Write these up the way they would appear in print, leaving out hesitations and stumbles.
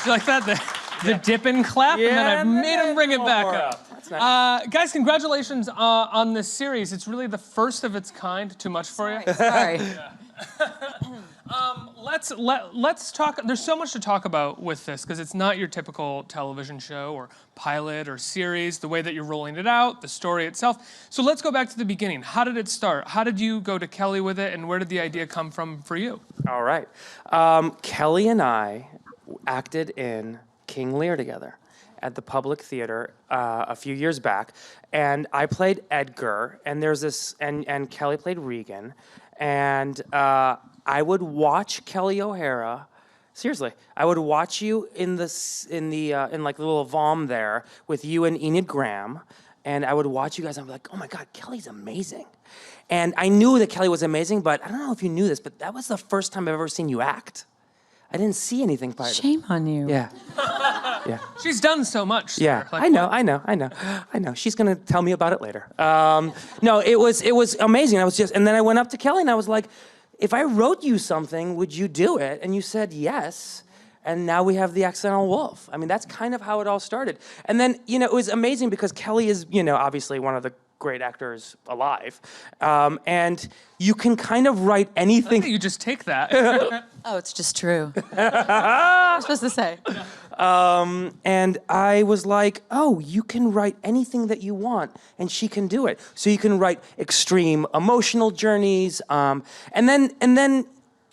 you like that? The dip and clap, and then I made him bring it back up. That's nice. Guys, congratulations on this series. It's really the first of its kind. Too much for you? Sorry. Let's talk. There's so much to talk about with this because it's not your typical television show or pilot or series. The way that you're rolling it out, the story itself. So let's go back to the beginning. How did it start? How did you go to Kelli with it, and where did the idea come from for you? All right, Kelli and I acted in King Lear together at the Public Theater a few years back, and I played Edgar, and there's this, and Kelli played Regan, and I would watch Kelli O'Hara. Seriously, I would watch you in like the little Vom there with you and Enid Graham, and I would watch you guys. And I'm like, oh my God, Kelly's amazing. And I knew that Kelli was amazing, but I don't know if you knew this, but that was the first time I've ever seen you act. I didn't see anything prior. Shame on you. Yeah. Yeah. She's done so much. Sir. Yeah, Like, I know. She's gonna tell me about it later. No, it was amazing. And then I went up to Kelli and I was like, if I wrote you something, would you do it? And you said yes. And now we have The Accidental Wolf. I mean, that's kind of how it all started. And then, it was amazing because Kelli is, obviously one of the great actors alive. And you can kind of write anything. You just take that. Oh, it's just true. What am I supposed to say? And I was like, oh, you can write anything that you want, and she can do it. So you can write extreme emotional journeys, and then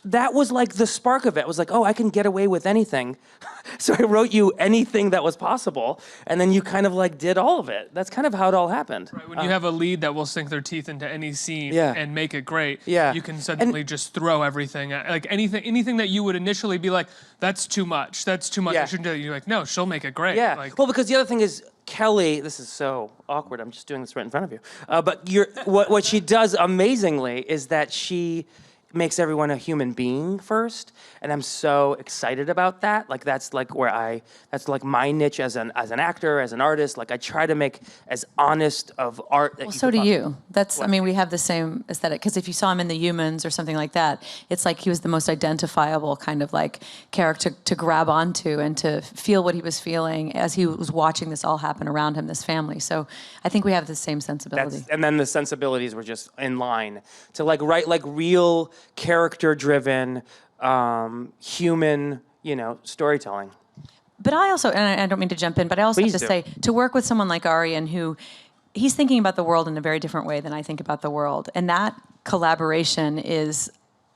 that was like the spark of it. It was like, oh, I can get away with anything. So I wrote you anything that was possible, and then you kind of like did all of it. That's kind of how it all happened. Right, when you have a lead that will sink their teeth into any scene and make it great, you can suddenly just throw everything at, like anything that you would initially be like, that's too much, I shouldn't do it. You're like, no, she'll make it great. Yeah, like, well, because the other thing is, Kelli, this is so awkward, I'm just doing this right in front of you. But what she does amazingly is that she makes everyone a human being first, and I'm so excited about that. Like that's like my niche as an actor, as an artist. Like I try to make as honest of art. Well, so do you. I mean, we have the same aesthetic. Because if you saw him in The Humans or something like that, it's like he was the most identifiable kind of like character to grab onto and to feel what he was feeling as he was watching this all happen around him, this family. So I think we have the same sensibility. And then the sensibilities were just in line to like write like real character-driven, human, storytelling. But I also, and I don't mean to jump in, but I also have to say, to work with someone like Arian, who he's thinking about the world in a very different way than I think about the world, and that collaboration is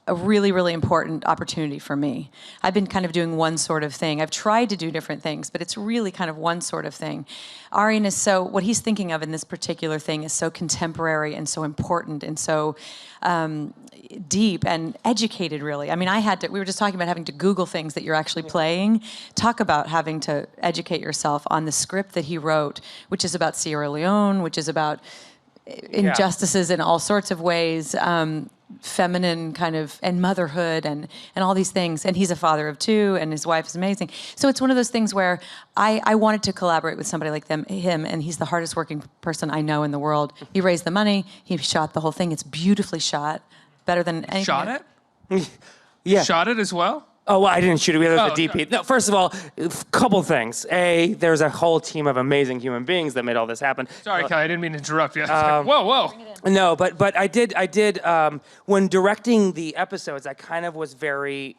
a really, really important opportunity for me. I've been kind of doing one sort of thing. I've tried to do different things, but it's really kind of one sort of thing. Arian is what he's thinking of in this particular thing is so contemporary and so important and so deep and educated, really. I mean, we were just talking about having to Google things that you're actually playing. Talk about having to educate yourself on the script that he wrote, which is about Sierra Leone, which is about injustices in all sorts of ways, feminine kind of, and motherhood and all these things. And he's a father of two, and his wife is amazing. So it's one of those things where I wanted to collaborate with somebody like him, and he's the hardest working person I know in the world. He raised the money, he shot the whole thing. It's beautifully shot, better than anything. Shot it? Yeah. Shot it as well? Oh, well, I didn't shoot it. We had the DP. No, first of all, a couple things. A, there's a whole team of amazing human beings that made all this happen. Sorry, Kelli, I didn't mean to interrupt you. Whoa. No, but I did. When directing the episodes, I kind of was very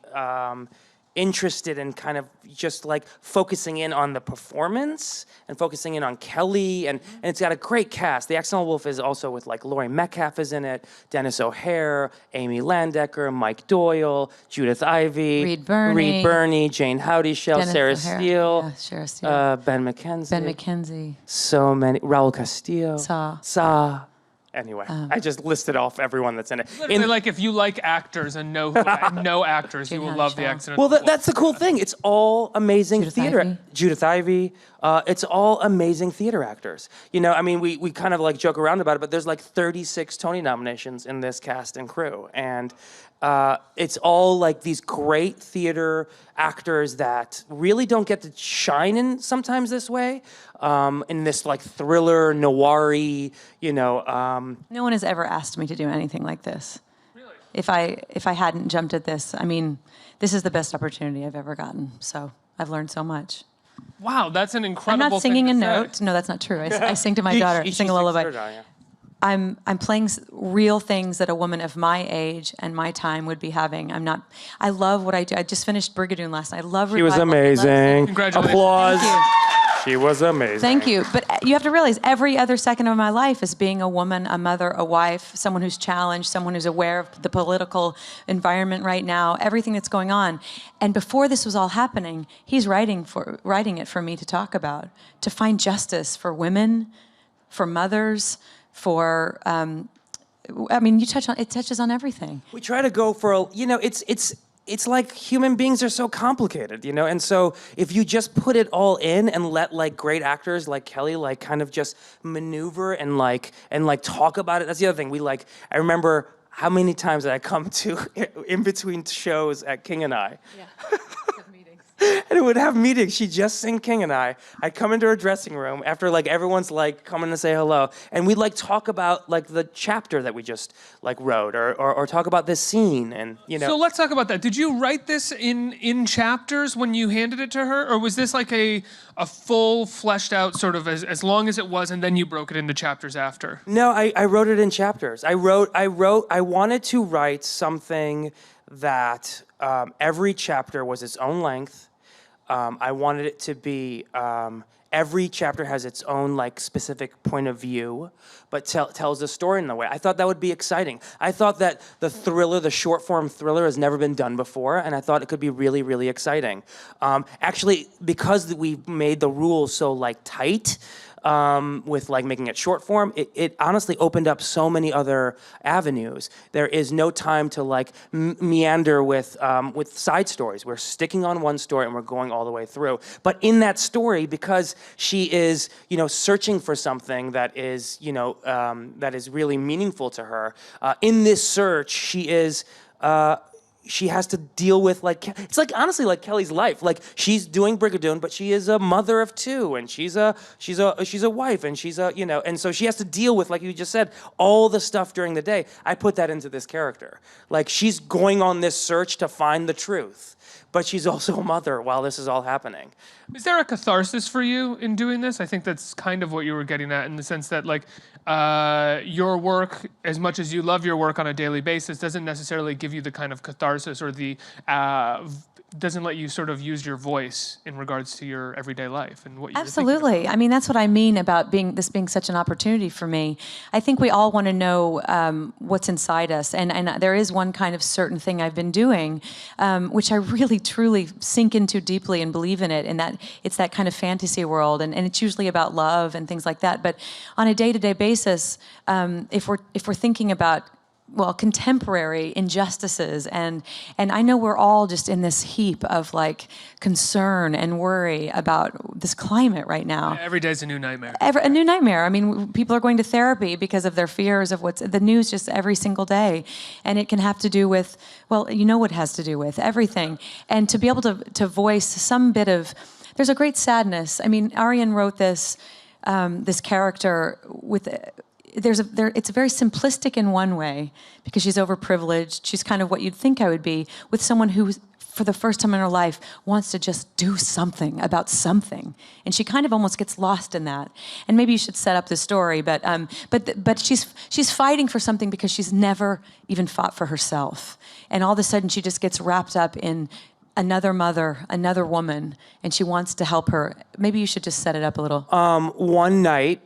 interested in kind of just like focusing in on the performance and focusing in on Kelli, and it's got a great cast. The Accidental Wolf is also with like Laurie Metcalf is in it, Dennis O'Hare, Amy Landecker, Mike Doyle, Judith Ivey, Reed Birney, Jane Howdyshell, Sarah Steele, Ben McKenzie. So many. Raul Castillo. Saw. Anyway, I just listed off everyone that's in it. Like if you like actors and know actors, you will love The Accidental Wolf. Well, that's the cool thing. It's all amazing theater. Judith Ivey. It's all amazing theater actors. I mean, we kind of like joke around about it, but there's like 36 Tony nominations in this cast and crew. And it's all like these great theater actors that really don't get to shine in sometimes this way, in this like thriller, noir-y, No one has ever asked me to do anything like this. Really? If I hadn't jumped at this, I mean, this is the best opportunity I've ever gotten, so. I've learned so much. Wow, that's an I'm incredible not singing a thing to note. say. No, that's not true. I sing to my daughter. I sing a lullaby. I'm playing real things that a woman of my age and my time would be having. I love what I do. I just finished Brigadoon last night. I love She was revival. amazing. Congratulations. Applause. Thank you. She was amazing. Thank you. But you have to realize every other second of my life is being a woman, a mother, a wife, someone who's challenged, someone who's aware of the political environment right now, everything that's going on. And before this was all happening, he's writing it for me to talk about, to find justice for women, for mothers, for it touches on everything. We try to go for it's like human beings are so complicated, and so if you just put it all in and let like great actors like Kelly like kind of just maneuver and talk about it. That's the other thing. I remember how many times did I come to in between shows at King and I. Yeah. And it would have meetings. She'd just sing King and I. I'd come into her dressing room after everyone's coming to say hello, and we'd talk about the chapter that we just wrote, or talk about this scene, and So let's talk about that. Did you write this in chapters when you handed it to her, or was this like a full fleshed out sort of as long as it was, and then you broke it into chapters after? No, I wrote it in chapters. I wanted to write something that every chapter was its own length. I wanted it to be, every chapter has its own specific point of view, but tells a story in a way. I thought that would be exciting. I thought that the short form thriller has never been done before, and I thought it could be really, really exciting. Actually, because we made the rules so tight, with making it short form, it honestly opened up so many other avenues. There is no time to meander with side stories. We're sticking on one story and we're going all the way through. But in that story, because she is searching for something that is that is really meaningful to her, in this search she has to deal with it's honestly Kelly's life. She's doing Brigadoon, but she is a mother of two, and she's a wife, and she's a and so she has to deal with, like you just said, all the stuff during the day. I put that into this character. She's going on this search to find the truth, but she's also a mother while this is all happening. Is there a catharsis for you in doing this? I think that's kind of what you were getting at, in the sense that your work, as much as you love your work on a daily basis, doesn't necessarily give you the kind of catharsis or the doesn't let you sort of use your voice in regards to your everyday life and what you Absolutely. I mean, that's what I mean about being such an opportunity for me. I think we all want to know what's inside us, and there is one kind of certain thing I've been doing, which I really truly sink into deeply and believe in it, and that it's that kind of fantasy world, and it's usually about love and things like that. But on a day-to-day basis, if we're thinking about contemporary injustices, and I know we're all just in this heap of concern and worry about this climate right now. Every day's a new nightmare. A new nightmare. I mean, people are going to therapy because of their fears of what's the news just every single day, and it can have to do with what it has to do with everything, and to be able to voice some bit of. There's a great sadness. I mean, Arian wrote this character with. It's very simplistic in one way, because she's overprivileged. She's kind of what you'd think I would be, with someone who, for the first time in her life, wants to just do something about something, and she kind of almost gets lost in that. And maybe you should set up the story, but she's fighting for something because she's never even fought for herself, and all of a sudden she just gets wrapped up in another mother, another woman, and she wants to help her. Maybe you should just set it up a little. One night,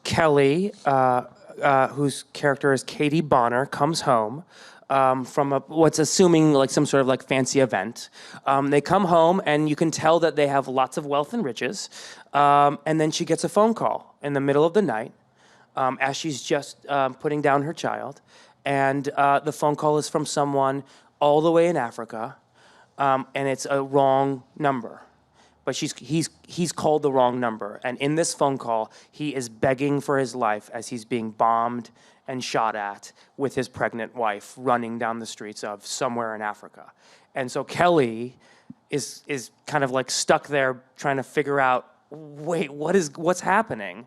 Kelly, whose character is Katie Bonner, comes home from what's assuming some sort of fancy event. They come home, and you can tell that they have lots of wealth and riches. And then she gets a phone call in the middle of the night as she's just putting down her child. And the phone call is from someone all the way in Africa. And it's a wrong number, but he's called the wrong number. And in this phone call, he is begging for his life as he's being bombed and shot at with his pregnant wife running down the streets of somewhere in Africa. And so Kelly is kind of stuck there trying to figure out, wait, what's happening?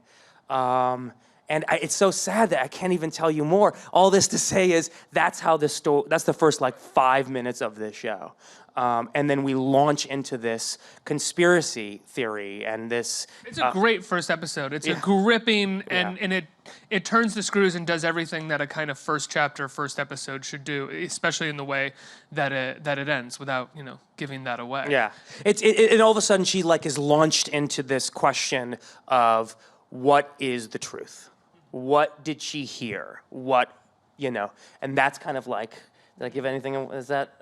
And it's so sad that I can't even tell you more. All this to say is that's how this story. That's the first like 5 minutes of this show, and then we launch into this conspiracy theory and this. It's a great first episode. It's a gripping and it turns the screws and does everything that a kind of first chapter, first episode should do, especially in the way that it ends without giving that away. Yeah, and all of a sudden she like is launched into this question of what is the truth. What did she hear? And that's kind of like, did I give anything? Is that?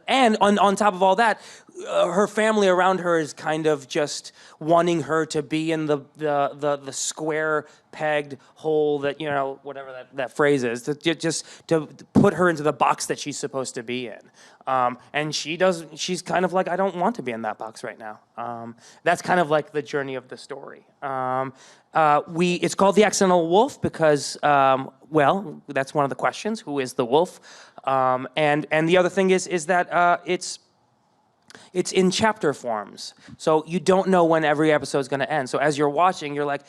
And on top of all that, her family around her is kind of just wanting her to be in the square pegged hole that whatever that phrase is, to put her into the box that she's supposed to be in. And she's kind of like, I don't want to be in that box right now. That's kind of like the journey of the story. It's called The Accidental Wolf because, that's one of the questions. Who is the wolf? And the other thing is that it's in chapter forms. So you don't know when every episode is going to end. So as you're watching, you're like,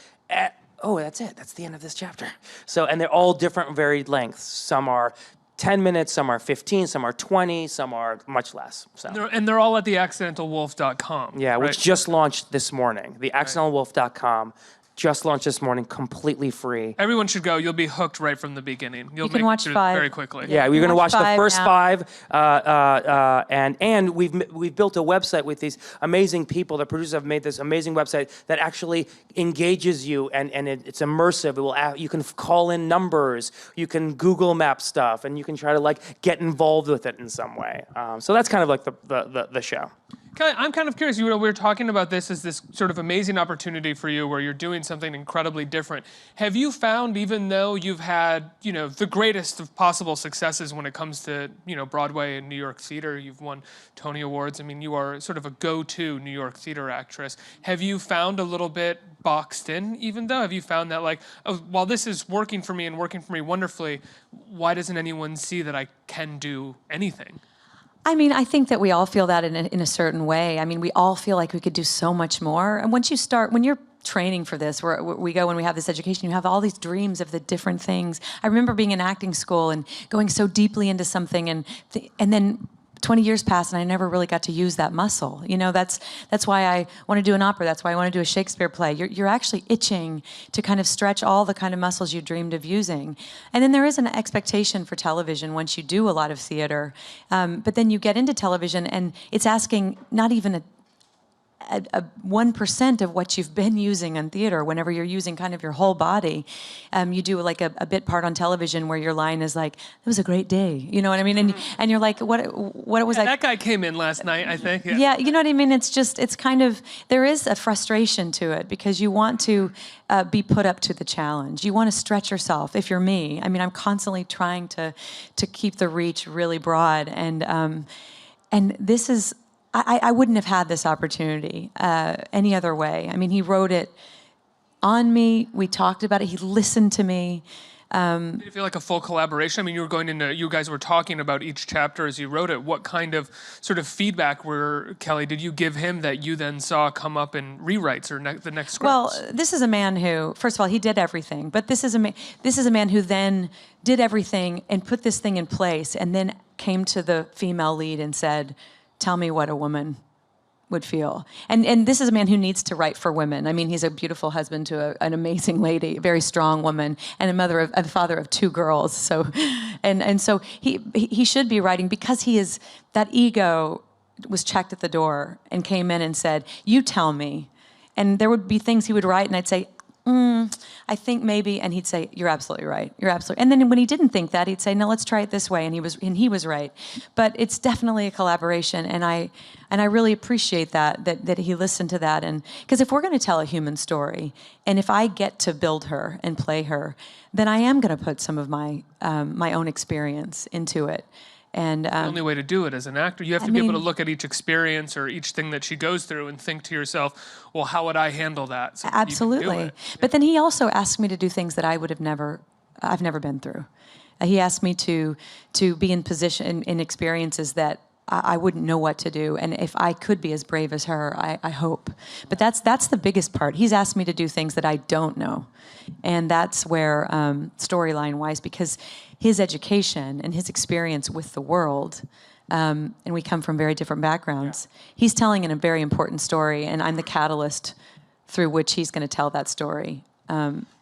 oh, that's it. That's the end of this chapter. So, and they're all different, varied lengths. Some are 10 minutes, some are 15, some are 20, some are much less. So. And they're all at theaccidentalwolf.com. Yeah, right? which just launched this morning. Theaccidentalwolf.com. Just launched this morning, completely free. Everyone should go. You'll be hooked right from the beginning. You'll can watch 5 very quickly. Yeah, we're going to watch the first now. 5, and we've built a website with these amazing people. The producers have made this amazing website that actually engages you, and it's immersive. You can call in numbers, you can Google Map stuff, and you can try to like get involved with it in some way. So that's kind of like the show. Kelli, I'm kind of curious. We were talking about this as this sort of amazing opportunity for you where you're doing something incredibly different. Have you found, even though you've had, the greatest of possible successes when it comes to, Broadway and New York theater, you've won Tony Awards. I mean, you are sort of a go-to New York theater actress. Have you found a little bit boxed in, even though? Have you found that like, oh, while this is working for me and working for me wonderfully, why doesn't anyone see that I can do anything? I mean, I think that we all feel that in a certain way. I mean, we all feel like we could do so much more. And when you're training for this, where we go when we have this education, you have all these dreams of the different things. I remember being in acting school and going so deeply into something, and then 20 years passed and I never really got to use that muscle. That's why I want to do an opera. That's why I want to do a Shakespeare play. You're actually itching to kind of stretch all the kind of muscles you dreamed of using. And then there is an expectation for television once you do a lot of theater. But then you get into television and it's asking not even a 1% of what you've been using in theater. Whenever you're using kind of your whole body, you do like a bit part on television where your line is like, "It was a great day," you know what I mean? And you're like, "What was I?" That guy came in last night, I think. Yeah, you know what I mean? It's kind of, there is a frustration to it because you want to be put up to the challenge. You want to stretch yourself. If you're me, I mean, I'm constantly trying to keep the reach really broad, and this is. I wouldn't have had this opportunity any other way. I mean, he wrote it on me. We talked about it. He listened to me. Did it feel like a full collaboration? I mean, you guys were talking about each chapter as you wrote it. What kind of sort of feedback Kelli, did you give him that you then saw come up in rewrites or the next scripts? Well, this is a man who, first of all, he did everything. But this is a man who then did everything and put this thing in place and then came to the female lead and said, "Tell me what a woman would feel." And this is a man who needs to write for women. I mean, he's a beautiful husband to an amazing lady, a very strong woman, and a father of 2 girls. So, and so he should be writing because that ego was checked at the door and came in and said, "You tell me." And there would be things he would write, and I'd say, I think maybe, and he'd say, "You're absolutely right. You're absolutely." And then when he didn't think that, he'd say, "No, let's try it this way," and he was right. But it's definitely a collaboration, and I really appreciate that he listened to that, and because if we're going to tell a human story, and if I get to build her and play her, then I am going to put some of my own experience into it. And the only way to do it as an actor, you have to be able to look at each experience or each thing that she goes through and think to yourself, well, how would I handle that? So absolutely. But then he also asked me to do things that I've never been through. He asked me to be in position in experiences that I wouldn't know what to do. And if I could be as brave as her, I hope. But that's the biggest part. He's asked me to do things that I don't know. And that's where, storyline-wise, because his education and his experience with the world, and we come from very different backgrounds, he's telling in a very important story, and I'm the catalyst through which he's going to tell that story.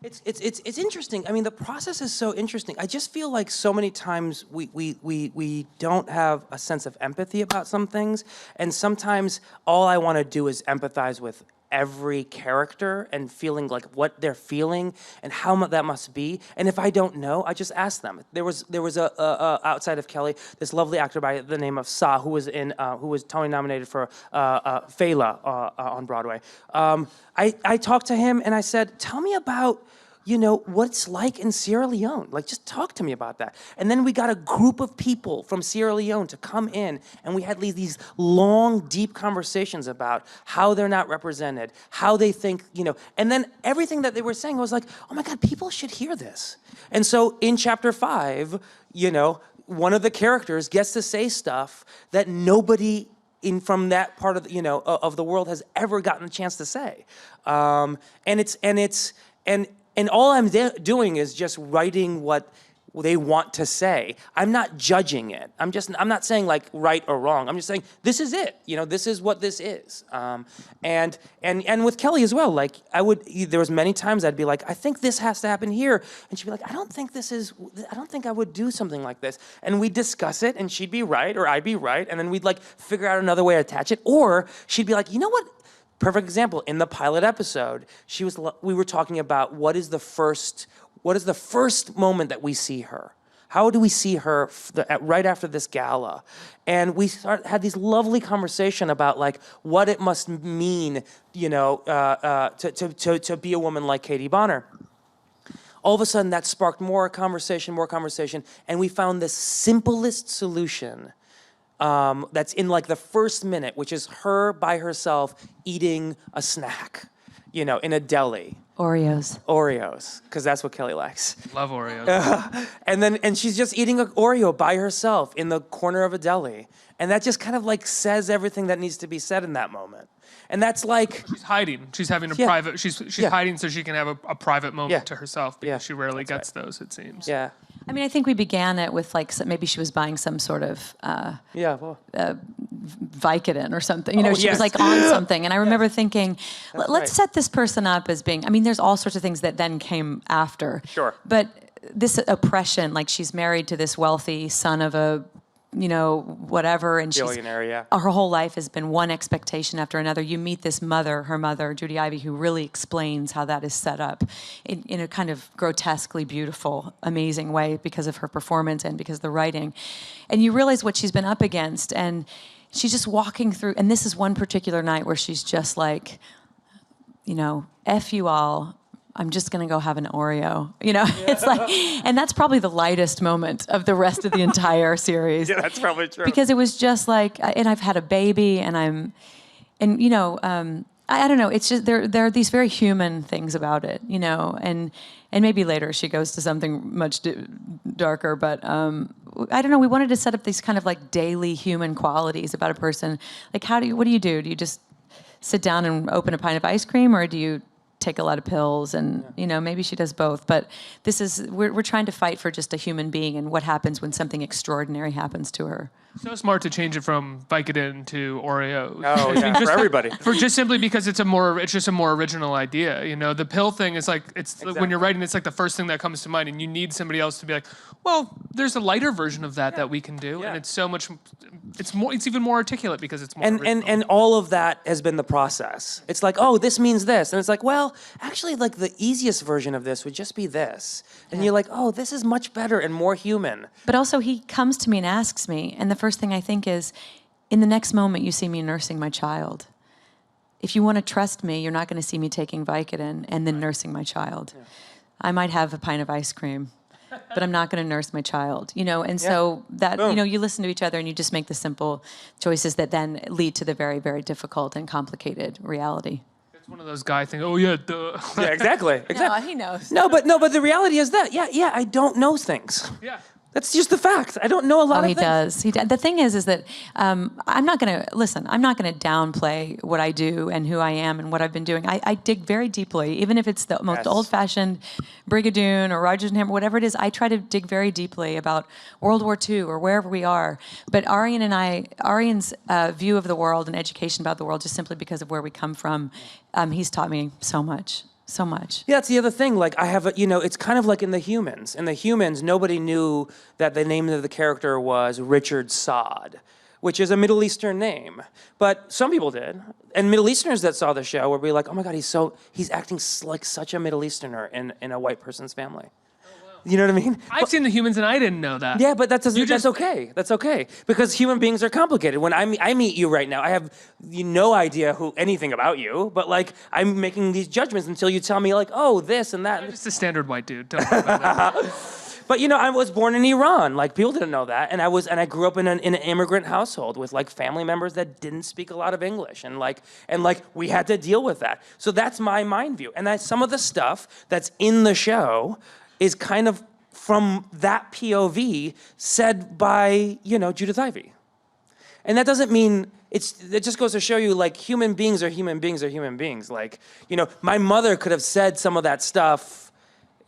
It's interesting. I mean, the process is so interesting. I just feel like so many times we don't have a sense of empathy about some things, and sometimes all I want to do is empathize with every character and feeling like what they're feeling and how much that must be. And if I don't know, I just ask them. There was a outside of Kelly, this lovely actor by the name of Sa, who was Tony nominated for Fela on Broadway. I talked to him and I said, tell me about, what it's like in Sierra Leone. Like, just talk to me about that. And then we got a group of people from Sierra Leone to come in, and we had these long, deep conversations about how they're not represented, how they think, and then everything that they were saying, I was like, oh my God, people should hear this. And so in chapter 5, one of the characters gets to say stuff that nobody from that part of of the world has ever gotten a chance to say, and all I'm doing is just writing what they want to say. I'm not judging it. I'm not saying like right or wrong. I'm just saying this is it. This is what this is. And with Kelly as well. Like there was many times I'd be like, I think this has to happen here, and she'd be like, I don't think I would do something like this. And we'd discuss it, and she'd be right or I'd be right, and then we'd like figure out another way to attach it, or she'd be like, you know what? Perfect example, in the pilot episode, we were talking about what is the first moment that we see her? How do we see her right after this gala? And we had this lovely conversation about like what it must mean, to be a woman like Katie Bonner. All of a sudden, that sparked more conversation, and we found the simplest solution. That's in like the first minute, which is her by herself eating a snack, in a deli. Oreos, because that's what Kelly likes. Love Oreos. And she's just eating an Oreo by herself in the corner of a deli. And that just kind of like says everything that needs to be said in that moment. And that's like... She's hiding. She's having a private... She's hiding so she can have a private moment to herself, because she rarely gets those, it seems. Yeah. I mean, I think we began it with like maybe she was buying some sort of Vicodin or something. She was like on something. And I remember thinking, let's set this person up as being, I mean, there's all sorts of things that then came after. Sure. But this oppression, like she's married to this wealthy son of a, whatever, and billionaire, her whole life has been one expectation after another. You meet this her mother, Judy Ivey, who really explains how that is set up in a kind of grotesquely beautiful, amazing way because of her performance and because of the writing. And you realize what she's been up against, and she's just walking through, and this is one particular night where she's just like, F you all, I'm just going to go have an Oreo. It's like, and that's probably the lightest moment of the rest of the entire series. Yeah, that's probably true. Because it was just like, and I've had a baby, and I don't know, it's just, there are these very human things about it, and maybe later she goes to something much darker, but I don't know, we wanted to set up these kind of like daily human qualities about a person. Like what do you do? Do you just sit down and open a pint of ice cream, or do you take a lot of pills? And maybe she does both, but we're trying to fight for just a human being and what happens when something extraordinary happens to her. So smart to change it from Vicodin to Oreos. Oh, yeah, for everybody. Just simply because it's just a more original idea. The pill thing is like, when you're writing, it's like the first thing that comes to mind, and you need somebody else to be like, well, there's a lighter version of that we can do, and it's so much, it's even more articulate because it's more original. And all of that has been the process. It's like, oh, this means this, and it's like, well, actually, like the easiest version of this would just be this, and you're like, oh, this is much better and more human. But also, he comes to me and asks me, and the first thing I think is, in the next moment, you see me nursing my child. If you want to trust me, you're not going to see me taking Vicodin and then nursing my child. Yeah. I might have a pint of ice cream, but I'm not going to nurse my child. And so that, you listen to each other and you just make the simple choices that then lead to the very, very difficult and complicated reality. It's one of those guy things, oh yeah, duh. Yeah, exactly. No, he knows. No, but the reality is that, I don't know things. Yeah. That's just the fact. I don't know a lot Oh, of he things. does. He does. The thing is that I'm not going to listen. I'm not going to downplay what I do and who I am and what I've been doing. I dig very deeply, even if it's the most Yes. old-fashioned Brigadoon or Rodgers and Hammer, whatever it is. I try to dig very deeply about World War II or wherever we are. But Arian's view of the world and education about the world, just simply because of where we come from, he's taught me so much. So much. Yeah, that's the other thing. Like I have a, it's kind of like in the Humans. In the Humans, nobody knew that the name of the character was Richard Saad, which is a Middle Eastern name. But some people did. And Middle Easterners that saw the show would be like, oh my God, he's acting like such a Middle Easterner in a white person's family. You know what I mean? I've seen The Humans and I didn't know that. Yeah, but that's okay. That's okay. Because human beings are complicated. When I meet you right now, I have no idea anything about you, but like I'm making these judgments until you tell me like, oh, this and that. I'm just a standard white dude. Don't worry about it. But I was born in Iran. Like people didn't know that, and I grew up in an immigrant household with like family members that didn't speak a lot of English, and we had to deal with that. So that's my mind view, and some of the stuff that's in the show is kind of from that POV said by, Judith Ivey. And that doesn't mean, it just goes to show you, like, human beings are human beings are human beings. Like, my mother could have said some of that stuff,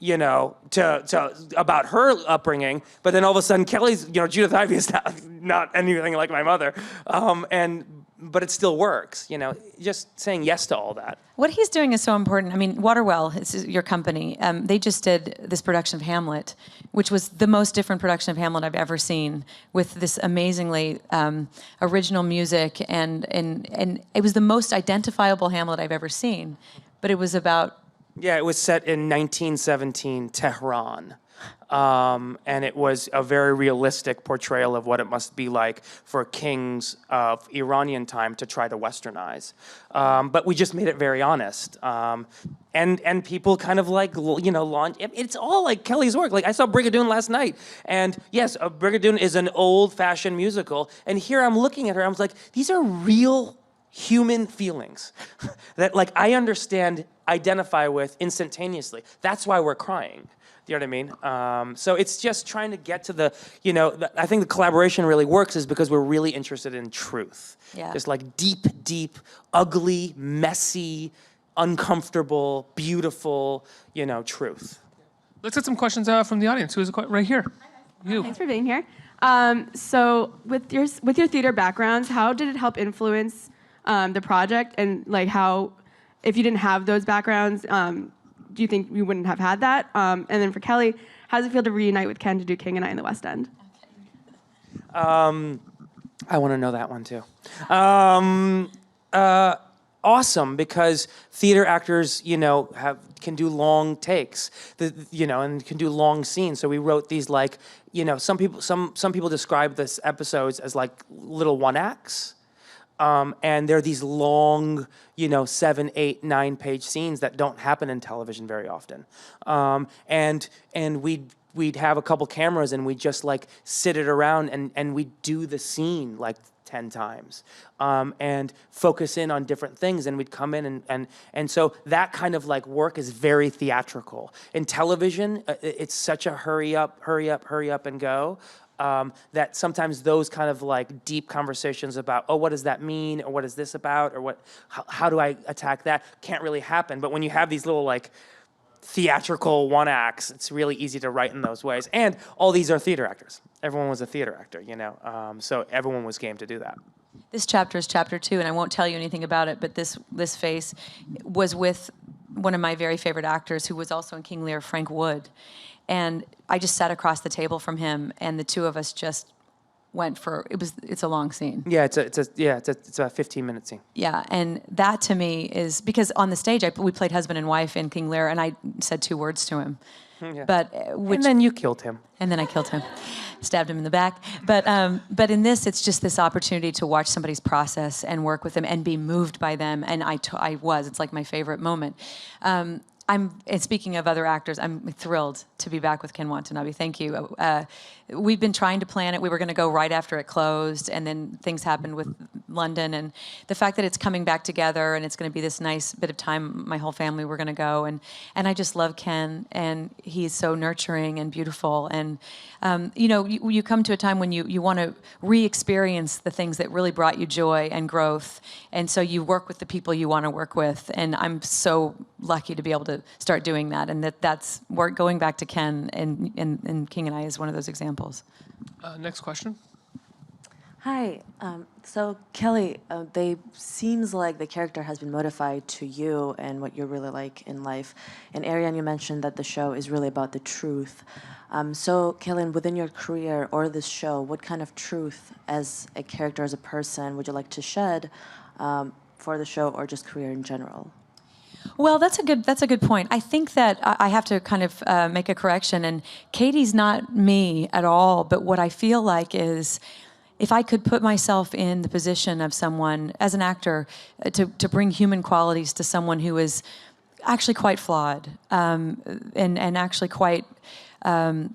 to about her upbringing, but then all of a sudden Kelly's, Judith Ivey is not anything like my mother. But it still works, just saying yes to all that. What he's doing is so important. I mean, Waterwell, is your company. They just did this production of Hamlet, which was the most different production of Hamlet I've ever seen, with this amazingly original music, and it was the most identifiable Hamlet I've ever seen. But it was about... Yeah, it was set in 1917 Tehran. And it was a very realistic portrayal of what it must be like for kings of Iranian time to try to westernize. But we just made it very honest. And people kind of like, launch. It's all like Kelly's work. Like I saw Brigadoon last night. And yes, Brigadoon is an old-fashioned musical. And here I'm looking at her, I was like, these are real human feelings that like I understand, identify with instantaneously. That's why we're crying. You know what I mean? So it's just trying to get to the, I think the collaboration really works is because we're really interested in truth. Yeah. Just like deep, ugly, messy, uncomfortable, beautiful, truth. Let's get some questions from the audience. Who is right here? You. Thanks for being here. So with your theater backgrounds, how did it help influence the project, and like how, if you didn't have those backgrounds, do you think you wouldn't have had that? And then for Kelly, how does it feel to reunite with Ken to do King and I in the West End? I want to know that one too. Awesome, because theater actors, can do long takes, and can do long scenes. So we wrote these like, some people describe this episodes as like little one acts. And they're these long, 7, 8, 9-page scenes that don't happen in television very often. And we'd have a couple cameras and we'd just like sit it around and we'd do the scene like 10 times and focus in on different things, and we'd come in and so that kind of like work is very theatrical. In television, it's such a hurry up and go. That sometimes those kind of like deep conversations about, oh, what does that mean? Or what is this about? Or how do I attack that? Can't really happen. But when you have these little like theatrical one acts, it's really easy to write in those ways. And all these are theater actors. Everyone was a theater actor, so everyone was game to do that. This chapter is chapter 2, and I won't tell you anything about it, but this face was with one of my very favorite actors who was also in King Lear, Frank Wood. And I just sat across the table from him, and the two of us just went for, it's a long scene. Yeah, it's a 15-minute scene. Yeah, and that to me is, because on the stage we played husband and wife in King Lear, and I said 2 words to him. Yeah. And then you killed him. And then I killed him, stabbed him in the back. But in this, it's just this opportunity to watch somebody's process and work with them and be moved by them. And I was. It's like my favorite moment. and speaking of other actors, I'm thrilled to be back with Ken Watanabe. Thank you. We've been trying to plan it. We were going to go right after it closed, and then things happened with London. And the fact that it's coming back together, and it's going to be this nice bit of time, my whole family, we're going to go. And I just love Ken, and he's so nurturing and beautiful. And, you know, you come to a time when you want to re-experience the things that really brought you joy and growth. And so you work with the people you want to work with. And I'm so lucky to be able to start doing that, and that's work. Going back to Ken and King and I is one of those examples. Next question. Hi. So Kelly, they seems like the character has been modified to you and what you're really like in life. And Arian, you mentioned that the show is really about the truth. So Kelly, within your career or this show, what kind of truth as a character, as a person, would you like to shed for the show or just career in general? Well, that's a good point. I think that I have to kind of make a correction. And Katie's not me at all. But what I feel like is, if I could put myself in the position of someone as an actor to bring human qualities to someone who is actually quite flawed and actually quite.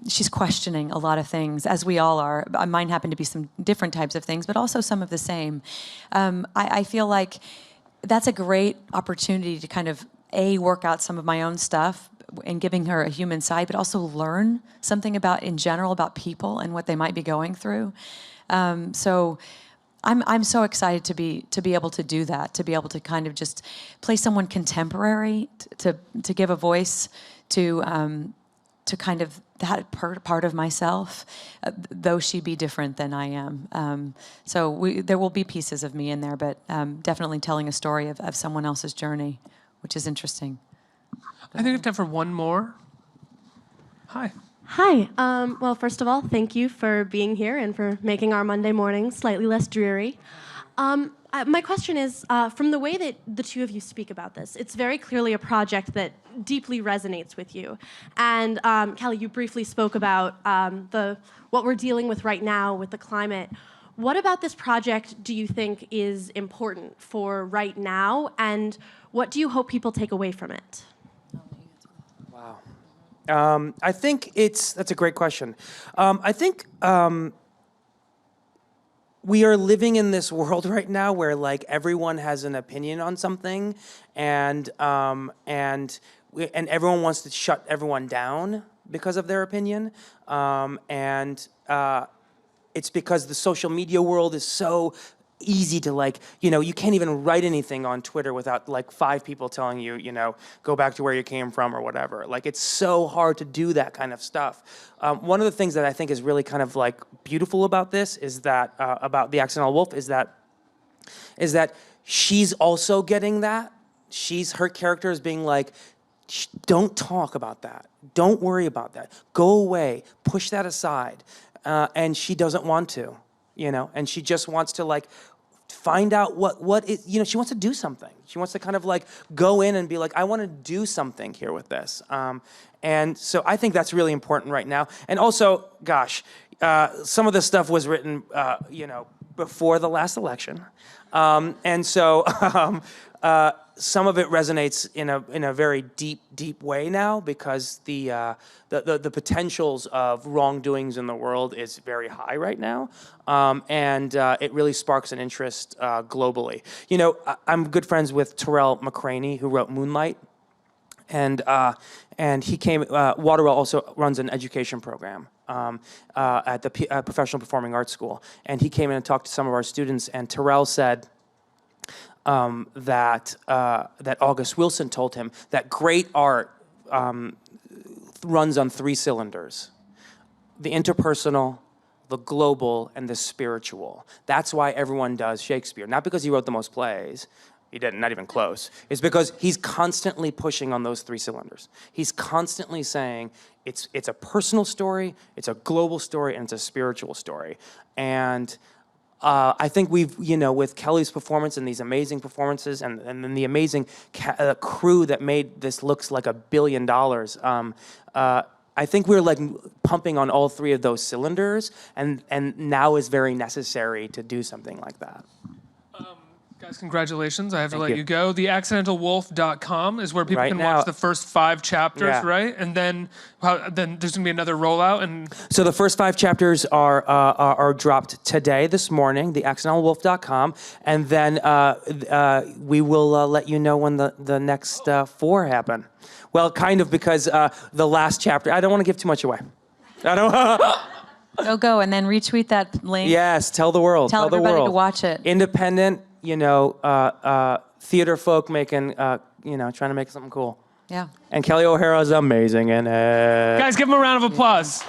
She's questioning a lot of things, as we all are. Mine happen to be some different types of things, but also some of the same. I feel like that's a great opportunity to kind of, work out some of my own stuff and giving her a human side, but also learn something in general about people and what they might be going through. So I'm so excited to be able to do that, to be able to kind of just play someone contemporary, to give a voice to kind of that part of myself, though she be different than I am. So there will be pieces of me in there, but definitely telling a story of someone else's journey, which is interesting. I think we have time for one more. Hi. Hi. Well, first of all, thank you for being here and for making our Monday morning slightly less dreary. My question is, from the way that the two of you speak about this, it's very clearly a project that deeply resonates with you. And Kelly, you briefly spoke about what we're dealing with right now with the climate. What about this project do you think is important for right now, and what do you hope people take away from it? Wow. I think that's a great question. I think we are living in this world right now where like everyone has an opinion on something, and everyone wants to shut everyone down because of their opinion, it's because the social media world is so easy to like, you can't even write anything on Twitter without like 5 people telling you, go back to where you came from or whatever. Like it's so hard to do that kind of stuff. One of the things that I think is really kind of like beautiful about this is that, about The Accidental Wolf is that she's also getting that. Her character is being like, don't talk about that. Don't worry about that. Go away, push that aside. And she doesn't want to. And she just wants to like find out what is, she wants to do something. She wants to kind of like go in and be like, I want to do something here with this. And so I think that's really important right now. And also, gosh, some of this stuff was written, before the last election. And so some of it resonates in a very deep way now, because the potentials of wrongdoings in the world is very high right now, and it really sparks an interest globally. I'm good friends with Terrell McCraney, who wrote Moonlight, and he came. Waterwell also runs an education program at the Professional Performing Arts School, and he came in and talked to some of our students, and Terrell said that August Wilson told him that great art runs on 3 cylinders: the interpersonal, the global, and the spiritual. That's why everyone does Shakespeare. Not because he wrote the most plays. He didn't, not even close. It's because he's constantly pushing on those 3 cylinders. He's constantly saying it's a personal story, it's a global story, and it's a spiritual story. And I think we've, with Kelly's performance and these amazing performances and then the amazing crew that made this looks like $1 billion, I think we're like pumping on all 3 of those cylinders, and now is very necessary to do something like that. Guys, congratulations. I have to let you. you go. TheAccidentalWolf.com is where people Right can now. watch the first 5 chapters, Yeah. right? And then then there's going to be another rollout. And So the first 5 chapters are dropped today, this morning, theaccidentalwolf.com, and then we will let you know when the next 4 happen. Well, kind of, because the last chapter, I don't want to give too much away. I don't. Go and then retweet that link. Yes, tell the world. Tell the everybody world. to watch it. Independent, theater folk making, trying to make something cool. Yeah. And Kelli O'Hara is amazing in it. guys, give them a round of applause.